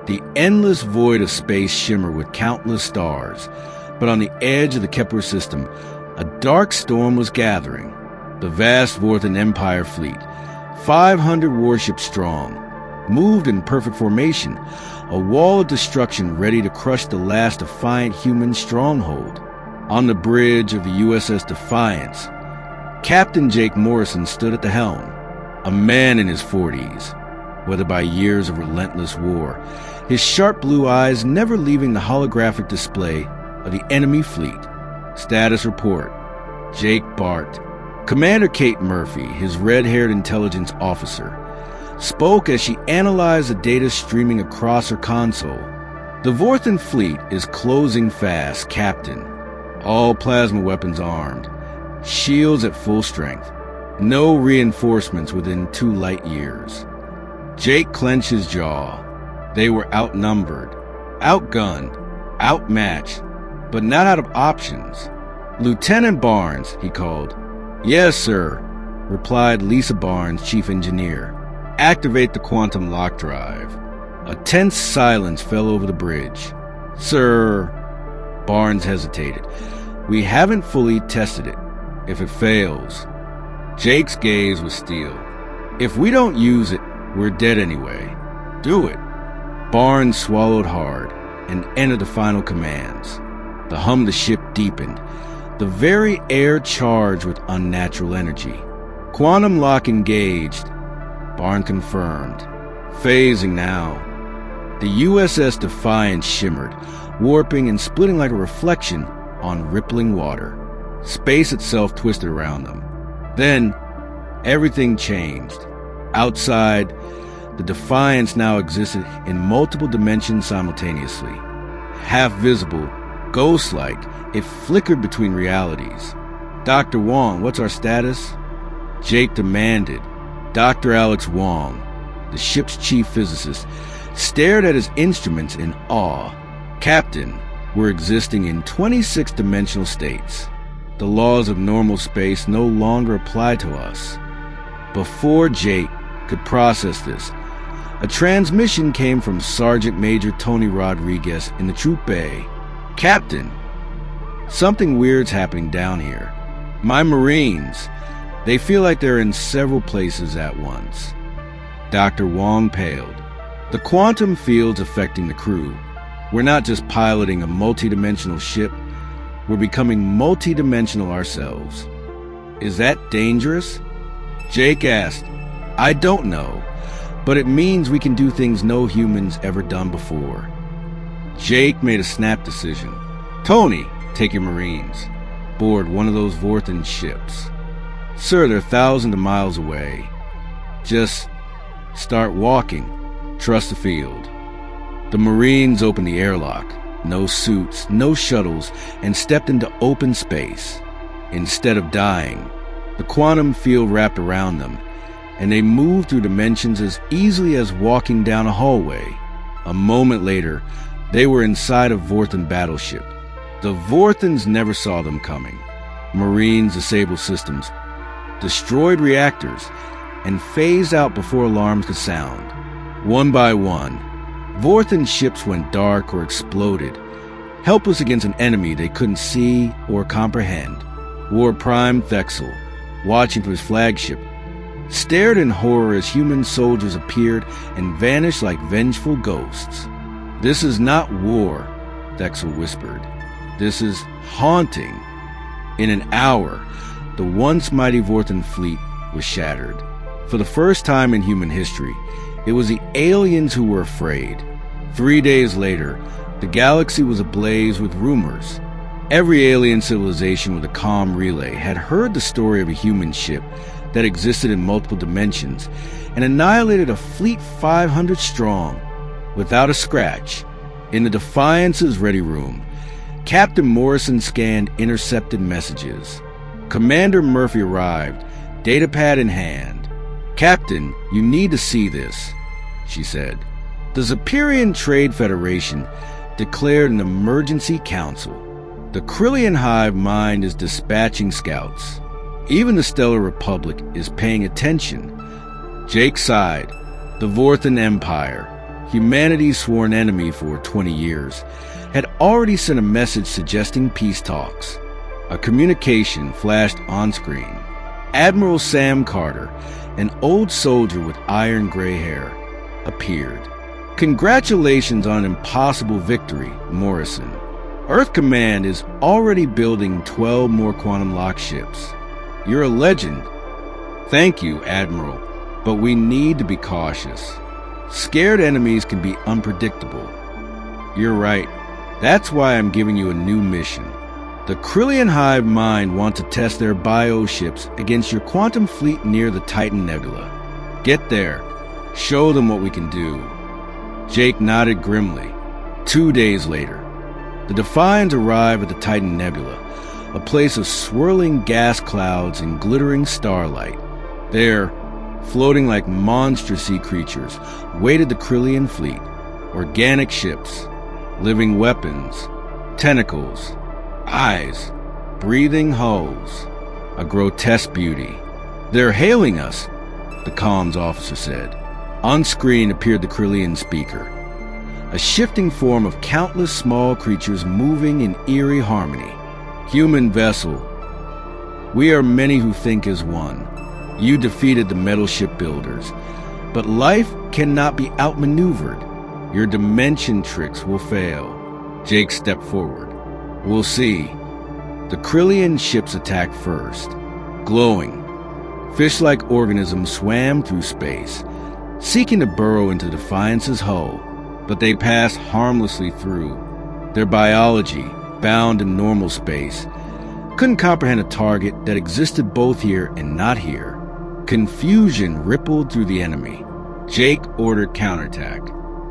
The endless void of space shimmered with countless stars, but on the edge of the Kepler system, a dark storm was gathering. The vast Vorthon Empire fleet, 500 warships strong, moved in perfect formation, a wall of destruction ready to crush the last defiant human stronghold. On the bridge of the USS Defiance, Captain Jake Morrison stood at the helm, a man in his 40s, whether by years of relentless war, his sharp blue eyes never leaving the holographic display of the enemy fleet. Status report. Jake barked. Commander Kate Murphy, his red-haired intelligence officer, spoke as she analyzed the data streaming across her console. The Vorthon fleet is closing fast, Captain. All plasma weapons armed. Shields at full strength. No reinforcements within 2 light years. Jake clenched his jaw. They were outnumbered, outgunned, outmatched, but not out of options. Lieutenant Barnes, he called. Yes, sir, replied Lisa Barnes, chief engineer. Activate the quantum lock drive. A tense silence fell over the bridge. Sir, Barnes hesitated. We haven't fully tested it. If it fails... Jake's gaze was steel. If we don't use it, we're dead anyway. Do it. Barnes swallowed hard and entered the final commands. The hum of the ship deepened, the very air charged with unnatural energy. Quantum lock engaged. Barnes confirmed. Phasing now. The USS Defiance shimmered, warping and splitting like a reflection on rippling water. Space itself twisted around them. Then, everything changed. Outside, the Defiance now existed in multiple dimensions simultaneously. Half visible, ghost-like, it flickered between realities. Dr. Wong, what's our status? Jake demanded. Dr. Alex Wong, the ship's chief physicist, stared at his instruments in awe. Captain, we're existing in 26-dimensional states. The laws of normal space no longer apply to us. Before Jake could process this, a transmission came from Sergeant Major Tony Rodriguez in the troop bay. Captain, something weird's happening down here. My Marines, they feel like they're in several places at once. Dr. Wong paled. The quantum field's affecting the crew. We're not just piloting a multidimensional ship, we're becoming multidimensional ourselves. Is that dangerous? Jake asked. I don't know, but it means we can do things no human's ever done before. Jake made a snap decision. Tony, take your Marines. Board one of those Vorthon ships. Sir, they're thousands of miles away. Just start walking. Trust the field. The Marines opened the airlock. No suits, no shuttles, and stepped into open space. Instead of dying, the quantum field wrapped around them, and they moved through dimensions as easily as walking down a hallway. A moment later, they were inside a Vorthon battleship. The Vorthons never saw them coming. Marines disabled systems, destroyed reactors, and phased out before alarms could sound. One by one, Vorthon ships went dark or exploded, helpless against an enemy they couldn't see or comprehend. War Prime Thexel, watching from his flagship, stared in horror as human soldiers appeared and vanished like vengeful ghosts. This is not war, Thexel whispered. This is haunting. In an hour, the once mighty Vorthon fleet was shattered. For the first time in human history, it was the aliens who were afraid. 3 days later, the galaxy was ablaze with rumors. Every alien civilization with a comm relay had heard the story of a human ship that existed in multiple dimensions and annihilated a fleet 500 strong, without a scratch. In the Defiance's ready room, Captain Morrison scanned intercepted messages. Commander Murphy arrived, datapad in hand. Captain, you need to see this, she said. The Zepyrian Trade Federation declared an emergency council. The Krillian Hive Mind is dispatching scouts. Even the Stellar Republic is paying attention. Jake sighed. The Vorthon Empire, humanity's sworn enemy for 20 years, had already sent a message suggesting peace talks. A communication flashed on screen. Admiral Sam Carter, an old soldier with iron gray hair, appeared. "Congratulations on an impossible victory, Morrison. Earth Command is already building 12 more quantum lock ships. You're a legend." "Thank you, Admiral, but we need to be cautious. Scared enemies can be unpredictable." "You're right. That's why I'm giving you a new mission. The Krillian Hive Mind want to test their bioships against your quantum fleet near the Titan Nebula. Get there. Show them what we can do." Jake nodded grimly. 2 days later, the Defiance arrived at the Titan Nebula, a place of swirling gas clouds and glittering starlight. There, floating like monstrous sea creatures, waited the Krillian fleet. Organic ships, living weapons, tentacles, eyes, breathing hulls, a grotesque beauty. "They're hailing us," the comms officer said. On screen appeared the Krillian speaker, a shifting form of countless small creatures moving in eerie harmony. "Human vessel, we are many who think as one. You defeated the metal shipbuilders, but life cannot be outmaneuvered. Your dimension tricks will fail." Jake stepped forward. "We'll see." The Krillian ships attacked first. Glowing, fish-like organisms swam through space, seeking to burrow into Defiance's hull, but they passed harmlessly through. Their biology, bound in normal space, couldn't comprehend a target that existed both here and not here. Confusion rippled through the enemy. Jake ordered counterattack.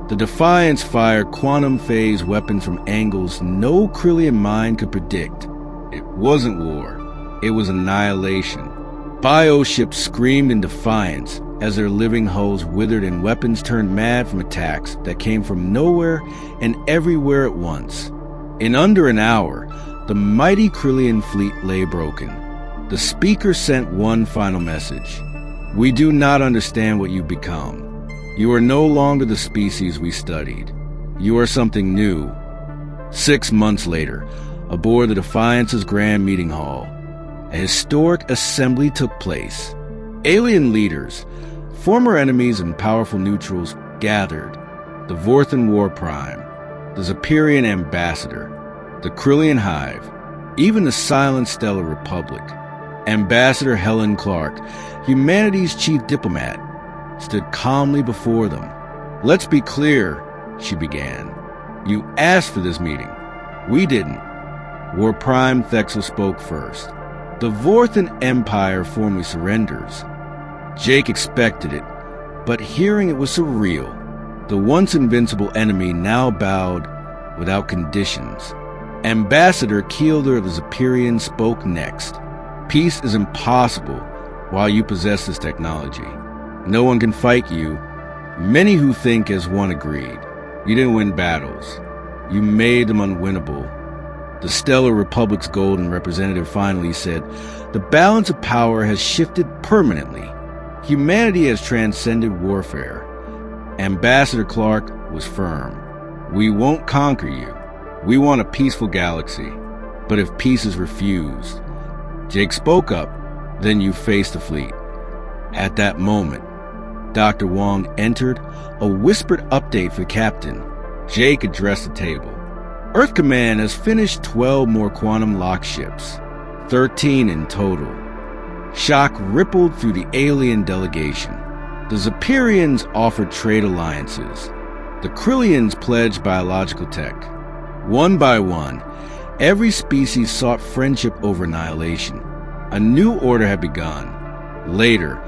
The Defiance fired quantum phase weapons from angles no Krillian mind could predict. It wasn't war. It was annihilation. Bioships screamed in defiance as their living hulls withered and weapons turned mad from attacks that came from nowhere and everywhere at once. In under an hour, the mighty Krillian fleet lay broken. The speaker sent one final message. "We do not understand what you've become. You are no longer the species we studied. You are something new." 6 months later, aboard the Defiance's Grand Meeting Hall, a historic assembly took place. Alien leaders, former enemies and powerful neutrals gathered. The Vorthon War Prime, the Zephyrian Ambassador, the Krillian Hive, even the Silent Stellar Republic. Ambassador Helen Clark, humanity's chief diplomat, stood calmly before them. "Let's be clear," she began. "You asked for this meeting. We didn't." War Prime Thexel spoke first. "The Vorthon Empire formally surrenders." Jake expected it, but hearing it was surreal. The once invincible enemy now bowed without conditions. Ambassador Keelder of the Zephyrian spoke next. "Peace is impossible while you possess this technology. No one can fight you." Many who think as one agreed. "You didn't win battles. You made them unwinnable." The Stellar Republic's golden representative finally said, "The balance of power has shifted permanently. Humanity has transcended warfare." Ambassador Clark was firm. "We won't conquer you. We want a peaceful galaxy. But if peace is refused..." Jake spoke up. "Then you face the fleet." At that moment, Dr. Wong entered, a whispered update for the captain. Jake addressed the table. "Earth Command has finished 12 more quantum lock ships, 13 in total." Shock rippled through the alien delegation. The Zephyrians offered trade alliances. The Krillians pledged biological tech. One by one, every species sought friendship over annihilation. A new order had begun. Later,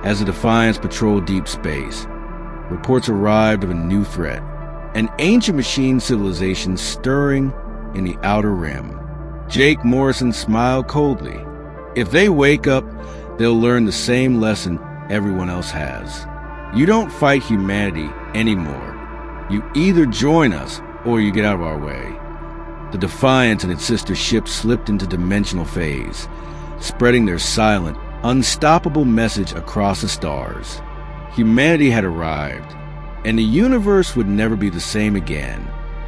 as the Defiance patrolled deep space, reports arrived of a new threat. An ancient machine civilization stirring in the outer rim. Jake Morrison smiled coldly. "If they wake up, they'll learn the same lesson everyone else has. You don't fight humanity anymore. You either join us or you get out of our way." The Defiance and its sister ships slipped into dimensional phase, spreading their silent, unstoppable message across the stars. Humanity had arrived. and the universe would never be the same again.